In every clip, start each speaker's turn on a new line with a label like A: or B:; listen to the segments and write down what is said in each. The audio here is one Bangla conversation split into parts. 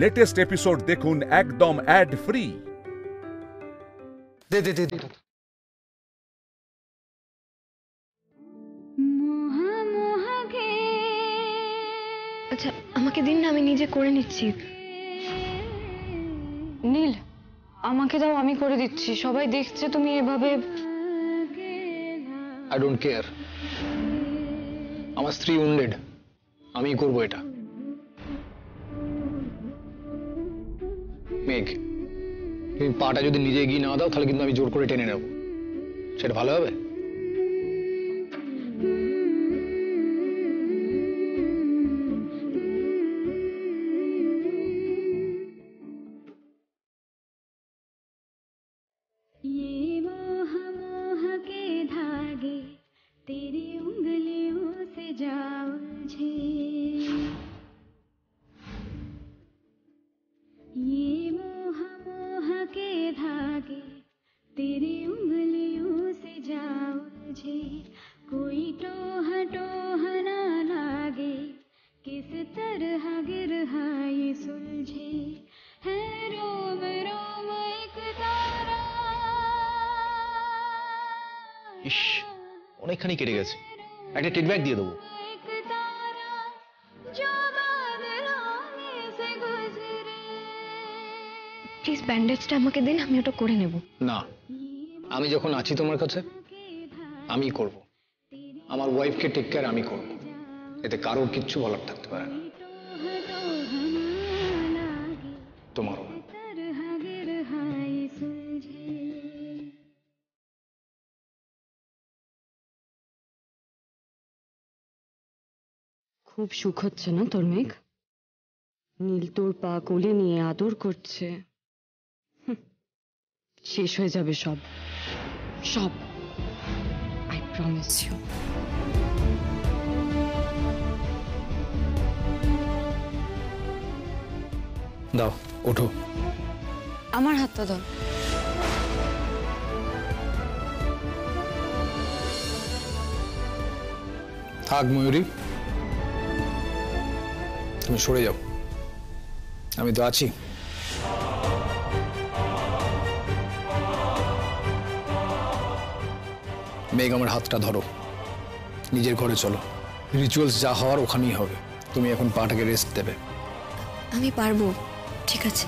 A: লেটেস্ট এপিসোড দেখুন একদম অ্যাড ফ্রি।
B: দে দে দে দে।
C: আচ্ছা আমাকে দিন না, আমি নিজে করে নিচ্ছি। নীল আমাকে দাও, আমি করে দিচ্ছি। সবাই দেখছে তুমি এভাবে।
B: I don't care. আমার স্ত্রী উন্ডেড, আমি করবো এটা। মেঘ, তুমি পাটা যদি নিজে এগিয়ে না দাও তাহলে কিন্তু আমি জোর করে টেনে নেব, সেটা ভালো হবে? ইস, অনেকখানি কেটে গেছে, একটা টেক ব্যাক দিয়ে দেবো।
C: প্লিজ ব্যান্ডেজটা আমাকে দিন, আমি ওটা করে নেব।
B: না, আমি যখন আছি তোমার কাছে আমি করব। আমার ওয়াইফকে টেক কেয়ার আমি করব, এতে কারোর কিচ্ছু বলার থাকতে পারে না, তোমারও না।
C: খুব সুখ হচ্ছে না তোর মেঘ? নীল তোর পা কোলে নিয়ে আদর করছে। শেষ হয়ে যাবে সব সব, আই প্রমিস ইউ।
B: দাও, ওঠো।
C: আমার হাতটা দাও।
B: থাক ময়ূরী, তুমি সরে যাও, আমি তো আছি। মেঘ, আমার হাতটা ধরো, নিজের ঘরে চলো। রিচুয়ালস যা হওয়ার ওখানেই হবে, তুমি এখন পাটাকে রেস্ট দেবে।
C: আমি পারবো, ঠিক আছে।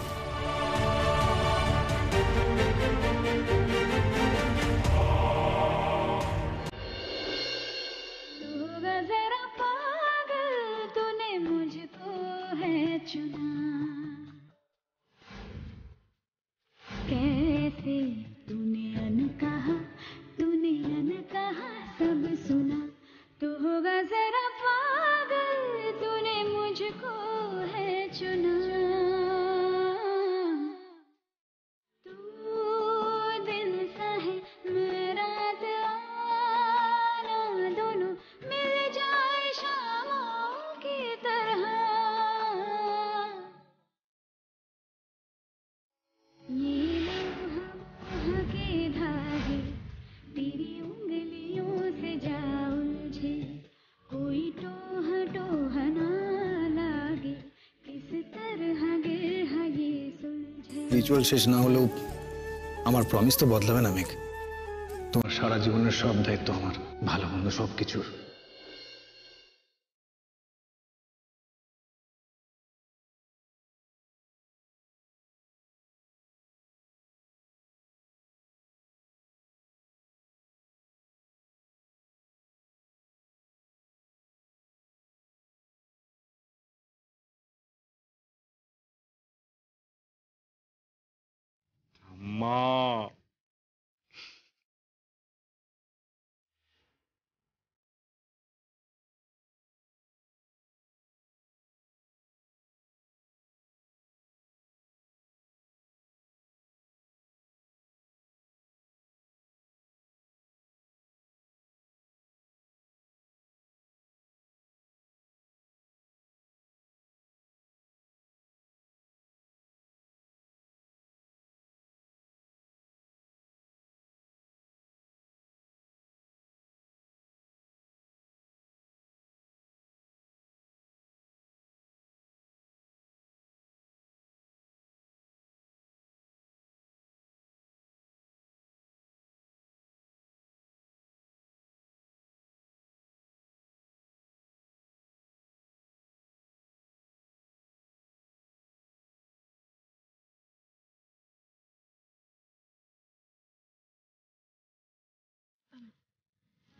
B: রিচুয়াল শেষ না হলেও আমার প্রমিস তো বদলাবে না মেঘ। তোমার সারা জীবনের সব দায়িত্ব আমার, ভালো মন্দ সব কিছুর।
D: মা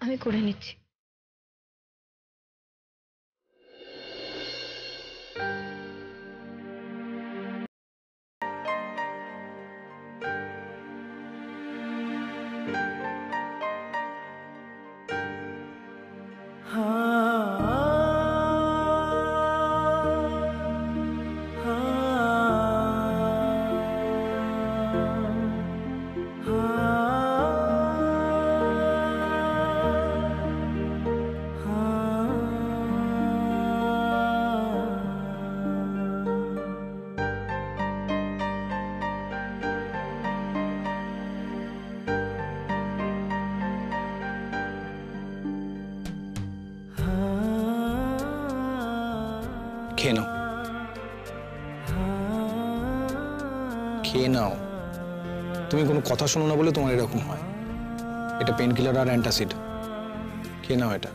D: আমি করে নিচ্ছি।
B: খেয়ে নাও, খেয়ে নাও। তুমি কোনো কথা শোনো না বলে তোমার এরকম হয়। এটা পেন কিলার আর অ্যান্টাসিড। খেয়ে নাও এটা।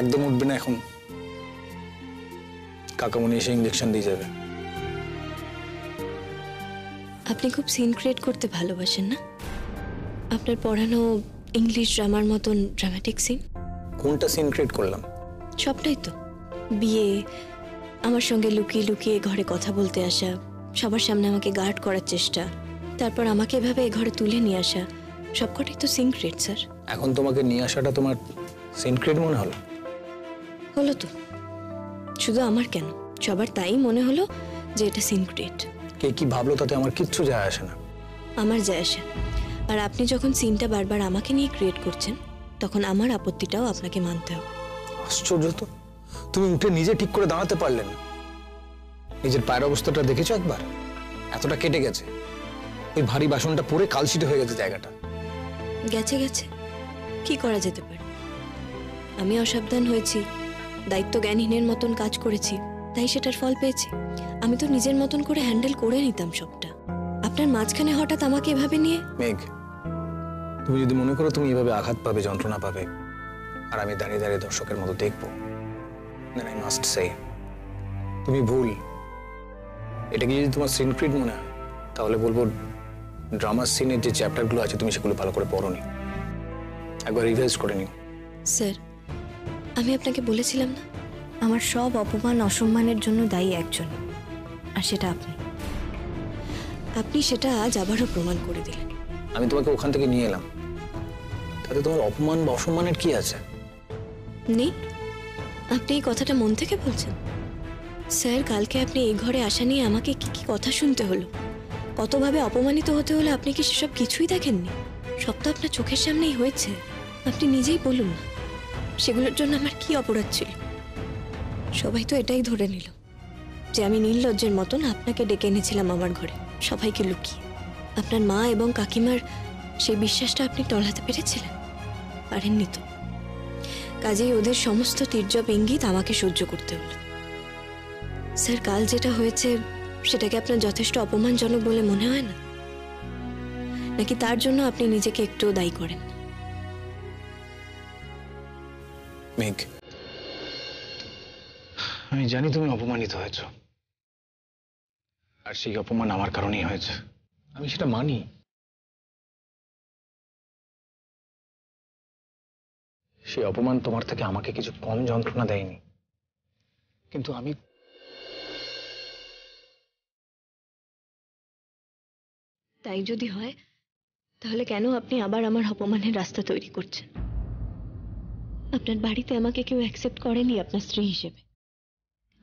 B: একদম উঠবে না এখন, কাকামণি এসে ইঞ্জেকশন দিয়ে যাবে।
D: আপনি খুব সিন ক্রিয়েট করতে ভালোবাসেন না? আপনার পড়ানো ইংলিশ ড্রামার মতন ড্রামাটিক সিন।
B: কোনটা সিন ক্রিয়েট করলাম?
D: সবটাই তো। বিয়ে, আমার সঙ্গে লুকিয়ে লুকিয়ে ঘরে কথা বলতে আসা, সবার সামনে আমাকে গার্ড করার চেষ্টা, তারপর আমাকে এভাবে ঘরে তুলে নিয়ে আসা, সবকটাই তো সিন ক্রিয়েট স্যার।
B: এখন তোমাকে নিয়ে আসাটা তোমার সিন ক্রিয়েট মনে হলো?
D: হলো তো। শুধু আমার কেন, সবার তাই মনে হলো যে এটা সিন ক্রিয়েট।
B: কে কি ভাবলো তাতে আমার কিচ্ছু যায় আসে না।
D: আমার যায় আসে। আর আপনি যখন সিনটা বারবার আমাকে নিয়ে ক্রিয়েট করছেন, তখন আমার আপত্তিটাও আপনাকে মানতে হবে।
B: আশ্চর্য তো, তুমি উঠে নিজে ঠিক করে দাঁড়াতে পারলে না। নিজের পায়ের অবস্থাটা দেখেছো একবার? এতটা কেটে গেছে, ওই ভারী বাসনটা পরে কালশিটে হয়ে গেছে জায়গাটা।
D: গেছে গেছে, কি করা যেতে পারে? আমি অসাবধান হয়েছি, দায়িত্ব জ্ঞানহীনের মতন কাজ করেছি, তাই সেটার ফল পেয়েছি। আমি তো নিজের মতন করে হ্যান্ডেল করে নিতাম সবটা। আপনার মাঝখানে হঠাৎ আমাকে এভাবে নিয়ে।
B: মেঘ, তুমি যদি মনে করো তুমি এভাবে আঘাত পাবে, যন্ত্রণা পাবে, আর আমি দাঁড়িয়ে দাঁড়িয়ে দর্শকের মতো দেখবো, দেন আই মাস্ট সে তুমি ভুল। এটাকে যদি তোমার সিন ক্রিয়েট মনে হয়, তাহলে বলবো ড্রামার সিনের যে চ্যাপ্টারগুলো আছে তুমি সেগুলো ভালো করে পড়োনি, একবার রিভাইজ করে নিও।
D: স্যার, আমি আপনাকে বলেছিলাম না, আমার সব অপমান অসম্মানের জন্য দায়ী একজন, আর সেটা আপনি। আপনি সেটা আজ আবারও প্রমাণ করে দিলেন।
B: আমি তোমাকে ওখান থেকে নিয়ে এলাম, তাতে তোমার অপমান বা অসম্মানের কি আছে?
D: নেই। আপনি এই কথাটা মন থেকে বলছেন? স্যার, কালকে আপনি এই ঘরে আসা নিয়ে আমাকে কি কি কথা শুনতে হলো, কতভাবে অপমানিত হতে হলো, আপনি কি সেসব কিছুই দেখেননি? সব তো আপনার চোখের সামনেই হয়েছে। আপনি নিজেই বলুন না, সেগুলোর জন্য আমার কি অপরাধ ছিল? সবাই তো এটাই ধরে নিল যে আমি নির্লজ্জের মতন আপনাকে ডেকে এনেছিলাম আমার ঘরে, সবাইকে লুকিয়ে। আপনার মা এবং কাকিমার সেই বিশ্বাসটা আপনি টলাতে পেরেছিলেন? পারেননি তো। কাজেই ওদের সমস্ত তির্যক ইঙ্গিত আমাকে সহ্য করতে হলো। স্যার, কাল যেটা হয়েছে সেটাকে আপনার যথেষ্ট অপমানজনক বলে মনে হয় না? নাকি তার জন্য আপনি নিজেকে একটুও দায়ী করেন?
B: মেঘ, আমি জানি তুমি অপমানিত হয়েছ, আর সেই অপমান আমার কারণেই হয়েছে, আমি সেটা মানি। সেই অপমান তোমার থেকে আমাকে কিছু কম যন্ত্রণা দেয়নি, কিন্তু আমি
D: তাই যদি হয়, তাহলে কেন আপনি আবার আমার অপমানের রাস্তা তৈরি করছেন? আপনার বাড়িতে আমাকে কেউ অ্যাকসেপ্ট করেনি আপনার স্ত্রী হিসেবে।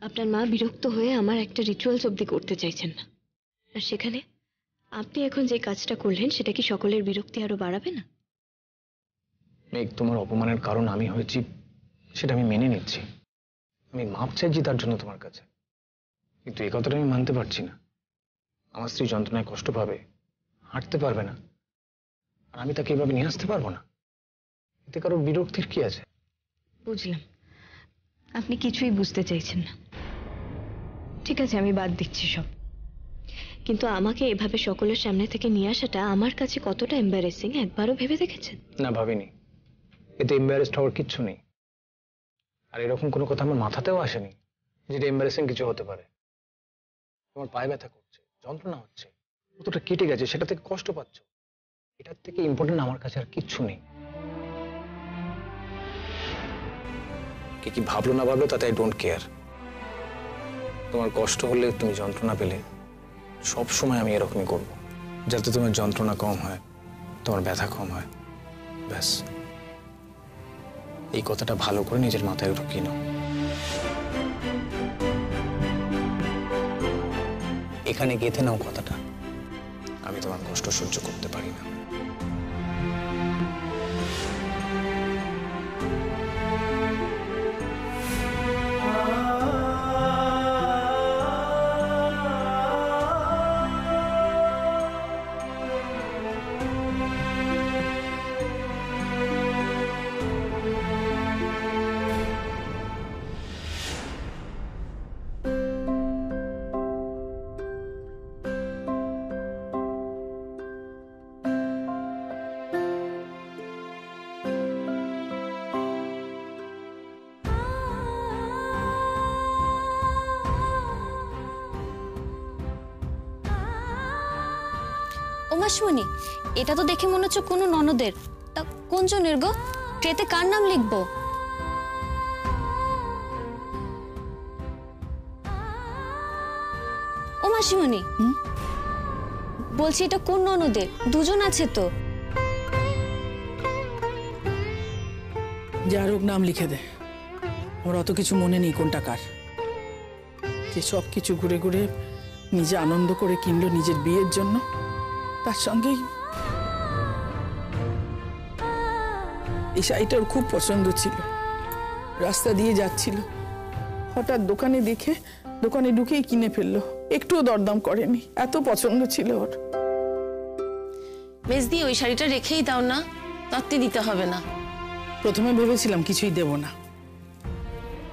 D: আপনার মা বিরক্ত হয়ে আমার একটা রিচুয়ালস অবধি করতে চাইছেন না, আর সেখানে আপনি এখন যে কাজটা করলেন সেটা কি সকলের বিরক্তি আরো বাড়াবে না?
B: মেঘ, তোমার অপমানের কারণ আমি হয়েছি সেটা আমি মেনে নিচ্ছি, আমি মাপ চাইছি তার জন্য তোমার কাছে, কিন্তু এই কথাটা আমি মানতে পারছি না। আমার স্ত্রী যন্ত্রণায় কষ্ট পাবে, হাঁটতে পারবে না, আর আমি তাকে এভাবে নিয়ে আসতে পারবো না। এতে কারোর বিরক্তির কি আছে?
D: বুঝলাম, আপনি কিছুই বুঝতে চাইছেন না। ঠিক আছে, আমি বাদ দিচ্ছি সব। কিন্তু আমাকে এভাবে সকলের সামনে থেকে নিয়ে আসাটা আমার কাছে কতটা এম্বারেসিং একবারও ভেবে দেখেছেন?
B: না, ভাবিনি। এতে এম্বারেসড হওয়ার কিচ্ছু নেই। আর এরকম কোনো কথা আমার মাথাতেও আসেনি যেটা এম্বারেসিং কিছু হতে পারে। তোমার পায়ে ব্যথা করছে, যন্ত্রণা হচ্ছে, কতটা কেটে গেছে, সেটা থেকে কষ্ট পাচ্ছ, এটার থেকে ইম্পর্টেন্ট আমার কাছে আর কিচ্ছু নেই। কে কি ভাবলো না ভাবলো তাতে আই ডোন্ট কেয়ার। তোমার কষ্ট হলে, তুমি যন্ত্রণা পেলে, সব সময় আমি এরকমই করব, যাতে তোমার যন্ত্রণা কম হয়, তোমার ব্যথা কম হয়। ব্যাস, এই কথাটা ভালো করে নিজের মাথায় ঢুকিয়ে নাও। এখানে গেঁথে নাও কথাটা, আমি তোমার কষ্ট সহ্য করতে পারি না।
E: ওমাশমণি, এটা তো দেখে মনে হচ্ছে কোনো ননদের। তা কোন জনের গো? ট্রেতে কার নাম লিখবো? ওমাশমণি, বলছি এটা কোন ননদের? দুজন আছে তো।
F: যার হোক নাম লিখে দে, আমার অত কিছু মনে নেই কোনটা কার। যে সব কিছু ঘুরে ঘুরে নিজে আনন্দ করে কিনলো নিজের বিয়ের জন্য, তার সঙ্গেই এই শাড়িটা ওর খুব পছন্দ ছিল। রাস্তা দিয়ে যাচ্ছিল, হঠাৎ দোকানে দেখে দোকানে ঢুকেই কিনে ফেললো, একটুও দরদাম করেনি, এত পছন্দ ছিল ওর।
G: মেজদি, ওই শাড়িটা রেখেই দাও না, তাতে দিতে হবে না।
F: প্রথমে ভেবেছিলাম কিছুই দেব না,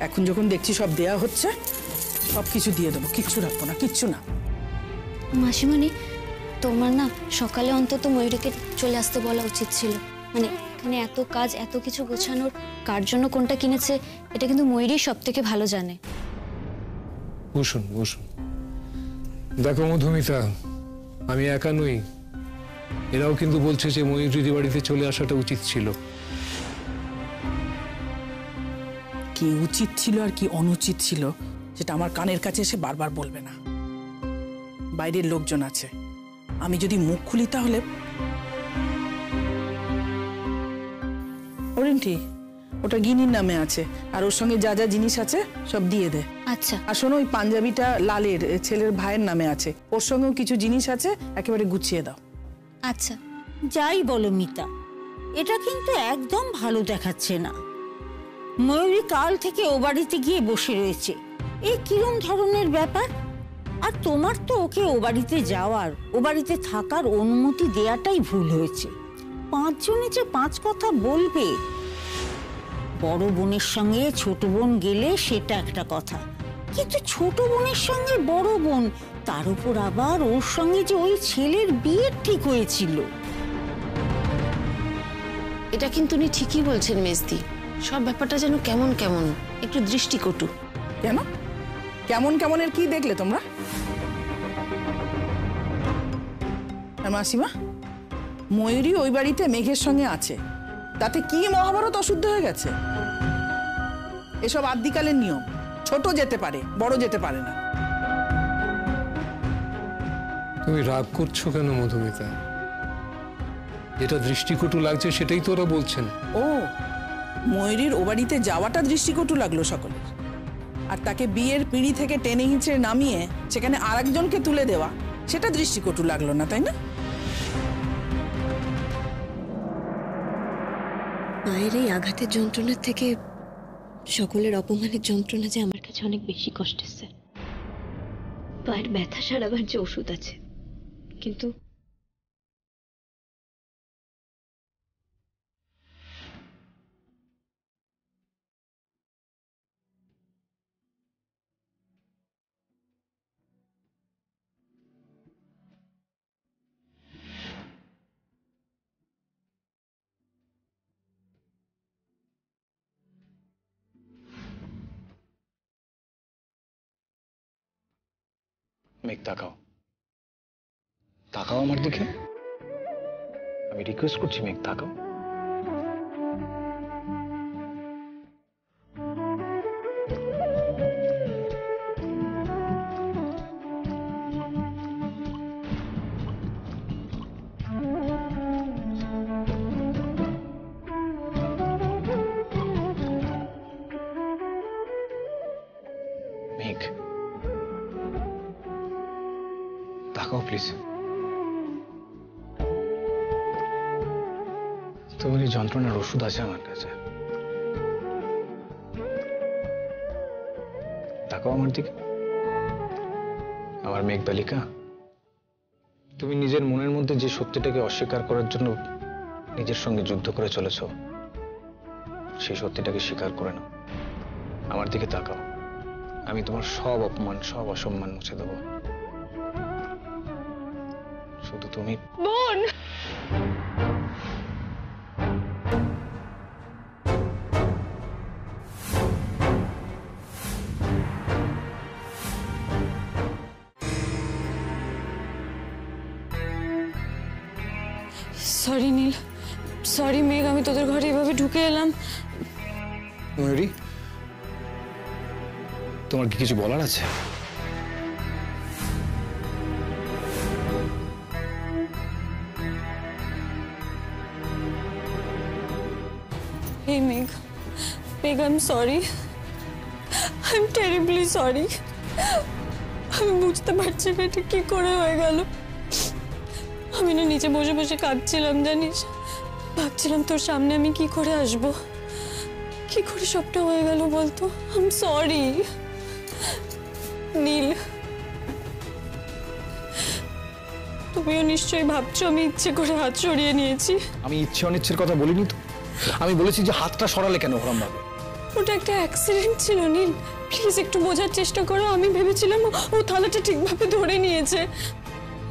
F: এখন যখন দেখছি সব দেয়া হচ্ছে, সব কিছু দিয়ে দেবো, কিচ্ছু রাখবো না, কিচ্ছু না।
E: মাসিমণি, তোমার না সকালে অন্তত ময়ূরীকে চলে আসতে বলা উচিত ছিল। মানে এখানে এত কাজ, এত কিছু গোছানোর, কার জন্য কোনটা কিনেছে এটা কিন্তু ময়ূরী সব থেকে ভালো জানে।
H: বসুন বসুন। দেখো মধুমিতা, আমি একা নই, এরাও কিন্তু বলছে যে ময়ূরী বাড়িতে চলে আসাটা উচিত ছিল।
F: কি উচিত ছিল আর কি অনুচিত ছিল সেটা আমার কানের কাছে এসে বারবার বলবে না। বাইরের লোকজন আছে, আমি যদি মুখ খুলি তাহলে। ওরেন্টি, ওটা গিনির নামে আছে, আর ওর সঙ্গে যা যা জিনিস আছে সব দিয়ে দে।
E: আচ্ছা।
F: আর শোনো, ওই পাঞ্জাবিটা লালের ছেলের ভাইয়ের নামে আছে, ওর সঙ্গেও কিছু জিনিস আছে, একেবারে গুছিয়ে দাও।
E: আচ্ছা।
I: যাই বলো মিতা, এটা কিন্তু একদম ভালো দেখাচ্ছে না। ময়ূরী কাল থেকে ও বাড়িতে গিয়ে বসে রয়েছে, এই কিরম ধরনের ব্যাপার? আর তোমার তো ওকে ও বাড়িতে যাওয়ার, ও বাড়িতে থাকার অনুমতি দেয়াটাই ভুল হয়েছে। 5 জনে যে 5 কথা বলবে। বড় বোনের সঙ্গে ছোট বোন গেলে সেটা একটা কথা, কিন্তু ছোট বোনের সঙ্গে বড় বোন, তার উপর আবার ওর সঙ্গে যে ওই ছেলের বিয়ে ঠিক হয়েছিল।
G: এটা কিন্তু উনি ঠিকই বলছেন মেজদি, সব ব্যাপারটা যেন কেমন কেমন, একটু দৃষ্টিকটু।
F: কেন? কেমন কেমনের কি দেখলে তোমরা? মাসিমা, ময়ূরী ওই বাড়িতে মেঘের সঙ্গে আছে, তাতে কি মহাভারত অশুদ্ধ হয়ে গেছে? এসব আদিকালের নিয়ম, ছোট যেতে পারে, বড় যেতে পারে না।
H: তুমি রাগ করছো কেন মধুমিতা? যেটা দৃষ্টিকটু লাগছে সেটাই তো ওরা বলছেন।
F: ও, ময়ূরীর ও বাড়িতে যাওয়াটা দৃষ্টিকটু লাগলো সকলের, আর তাকে বিয়ের পিঁড়ি থেকে টেনে হিঁচড়ে নামিয়ে সেখানে আরেকজনকে তুলে দেওয়া, সেটা দৃষ্টিকটু লাগলো না, তাই না?
D: মায়ের এই আঘাতের যন্ত্রণার থেকে সকলের অপমানের যন্ত্রণা যে আমার কাছে অনেক বেশি কষ্টের স্যার। পায়ের ব্যথা সারাবার যে ওষুধ আছে, কিন্তু
B: মেঘ তাকাও, তাকাও আমার দিকে, আমি রিকোয়েস্ট করছি মেঘ তাকাও। মেঘ তাকাও প্লিজ। তোমার এই যন্ত্রণার ওষুধ আছে আমার কাছে, তাকাও আমার দিকে। আমার মেঘ বালিকা, তুমি নিজের মনের মধ্যে যে সত্যিটাকে অস্বীকার করার জন্য নিজের সঙ্গে যুদ্ধ করে চলেছ, সেই সত্যিটাকে স্বীকার করে নাও। আমার দিকে তাকাও, আমি তোমার সব অপমান, সব অসম্মান মুছে দেবো। শুধু তুমি।
D: বোন,
C: সরি নীল, সরি মেঘ, আমি তোদের ঘরে এভাবে ঢুকে এলাম।
B: ময়ূরী, তোমার কি কিছু বলার আছে?
C: Hey Meg, Meg, I'm sorry. I'm terribly sorry. আমি বুঝতে পারছি না এটা কি করে হয়ে গেল। আমি না নিচে বসে বসে কাঁদছিলাম জানিস, ভাবছিলাম তোর সামনে আমি কি করে আসব, কি করে সবটা হয়ে গেল বলতো। আই এম সরি নীল, তুমিও নিশ্চয়ই ভাবছো আমি ইচ্ছে করে হাত সরিয়ে নিয়েছি।
B: আমি ইচ্ছে অনিচ্ছের কথা বলিনি তো, আমি বলেছি যে হাতটা সরালে কেন হরাম ভাবে।
C: ওটা একটা অ্যাক্সিডেন্ট ছিল নীল, প্লিজ একটু বোঝার চেষ্টা করো। আমি ভেবেছিলাম ও থালাটা ঠিকভাবে ধরে নিয়েছে,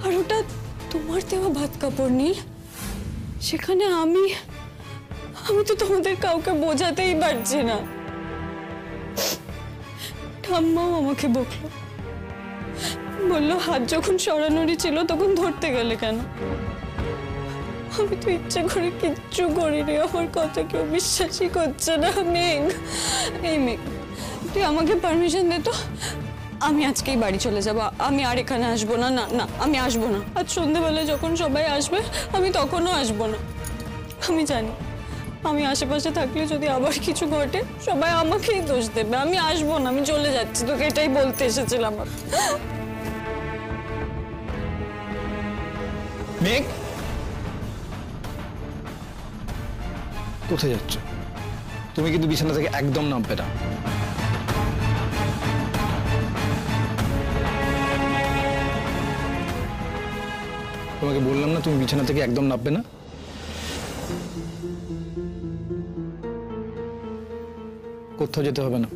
C: আর ওটা তোমার দেওয়া ভাত কাপড় নীল। সেখানে আমি তো তোমাদের কাউকে বোঝাতেই পারছি না। ঠাম্মাও আমাকে বললো হাত যখন সরানোরই ছিল তখন ধরতে গেলে কেন। আমি তো ইচ্ছে করে কিচ্ছু করিনি, আমার কথা কেউ বিশ্বাসই করছে না। মেঘ, এই মেঘ, তুই আমাকে পারমিশন দে তো, আমি আজকেই বাড়ি চলে যাব। আমি আর এখানে আসবো না। না না, আমি আসবো না। আজ সন্ধ্যেবেলায় যখন সবাই আসবে আমি তখনও আসবো না। আমি জানি আমি আশেপাশে থাকলে যদি আবার কিছু ঘটে সবাই আমাকেই দোষ দেবে। আমি আসবো না, আমি চলে যাচ্ছি, তোকে এটাই বলতে এসেছিলাম।
B: মেঘ, কোথায় যাচ্ছ? তুমি কিন্তু বিছানা থেকে একদম নামবে না। তোমাকে বললাম না তুমি বিছানা থেকে একদম নামবে না। কোথাও যেতে হবে না।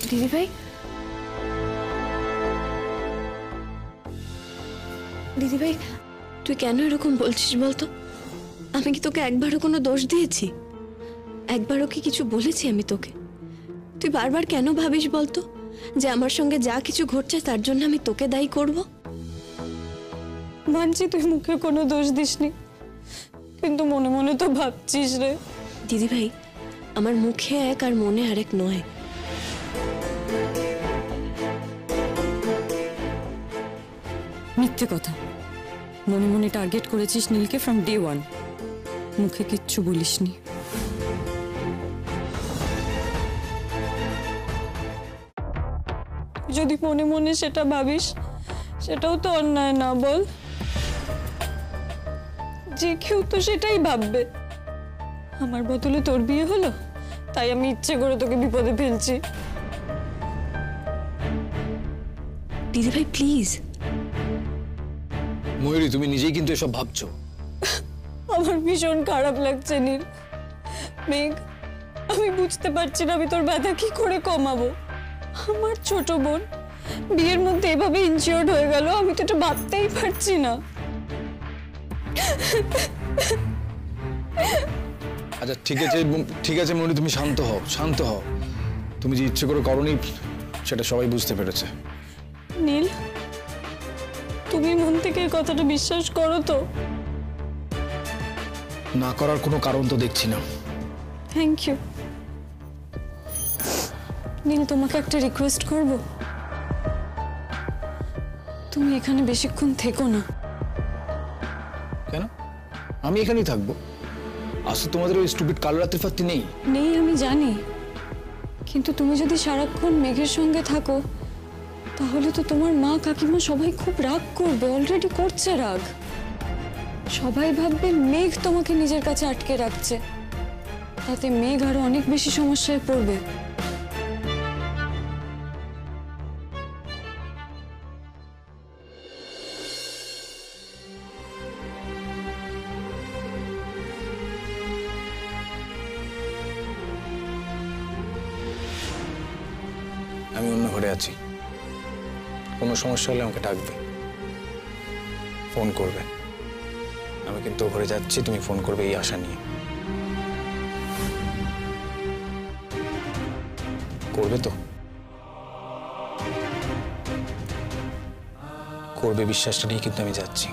D: দিদি ভাই, দিদি ভাই, তুই কেন এরকম বলছিস বলতো? আমি কি তোকে একবারও কোনো দোষ দিয়েছি? একবারও কি কিছু বলেছি আমি তোকে? তুই বারবার কেন ভাবিস বলতো যে আমার সঙ্গে যা কিছু ঘটছে তার জন্য আমি তোকে দায়ী করব?
C: মানছি তুই মুখে কোনো দোষ দিসনি, কিন্তু মনে মনে তো ভাবছিস রে।
D: দিদি ভাই, আমার মুখে এক আর মনে আরেক নয়।
C: মিথ্যে কথা, মনে মনে টার্গেট করেছিস নীলকে ফ্রম ডে ওয়ান, মুখে কিচ্ছু বলিসনি। যদি মনে মনে সেটা ভাবিস সেটাও তো অন্যায় না বল? যে কেউ তো সেটাই ভাববে। আমার বদলে তোর বিয়ে হলো তাই আমি ইচ্ছে করে তোকে বিপদে ফেলছি।
D: দিদি ভাই প্লিজ।
B: ময়ূরী, তুমি নিজেই কিন্তু এসব ভাবছো।
C: আমার ভীষণ খারাপ লাগছে নীল। মেঘ, আমি বুঝতে পারছি না আমি তোর ব্যথা কি করে কমাবো। আমার ছোট বোন বিয়ের মধ্যে এভাবে ইনজিওর্ড হয়ে গেল, আমি তো এটা ভাবতেই পারছি না।
B: আচ্ছা ঠিক আছে ময়ূরী, তুমি শান্ত হও, শান্ত হও। তুমি যে ইচ্ছে করে করনি সেটা সবাই বুঝতে পেরেছে।
C: নীল, তুমি মন থেকে এই কথাটা বিশ্বাস করো তো?
B: না করার কোনো কারণ তো দেখছি না।
C: Thank you. নীল, তোমাকে একটা রিকোয়েস্ট করব, তুমি এখানে বেশিক্ষণ থেকো না।
B: কেন? আমি এখানেই থাকবো। আজ তো তোমাদের ওই স্টুপিড কালো রাত্রি ফাত্রি নেই।
C: নেই আমি জানি, কিন্তু তুমি যদি সারাক্ষণ মেঘের সঙ্গে থাকো তাহলে তো তোমার মা কাকিমা সবাই খুব রাগ করবে, অলরেডি করছে রাগ। সবাই ভাববে মেঘ তোমাকে নিজের কাছে আটকে রাখছে, তাতে মেঘ আরো অনেক বেশি সমস্যায় পড়বে।
B: আমি অন্য ঘরে আছি, কোনো সমস্যা হলে আমাকে ডাকবে, ফোন করবে। আমি কিন্তু ঘরে যাচ্ছি, তুমি ফোন করবে এই আশা নিয়ে। করবে তো? করবে বিশ্বাসটা নিয়ে কিন্তু আমি যাচ্ছি।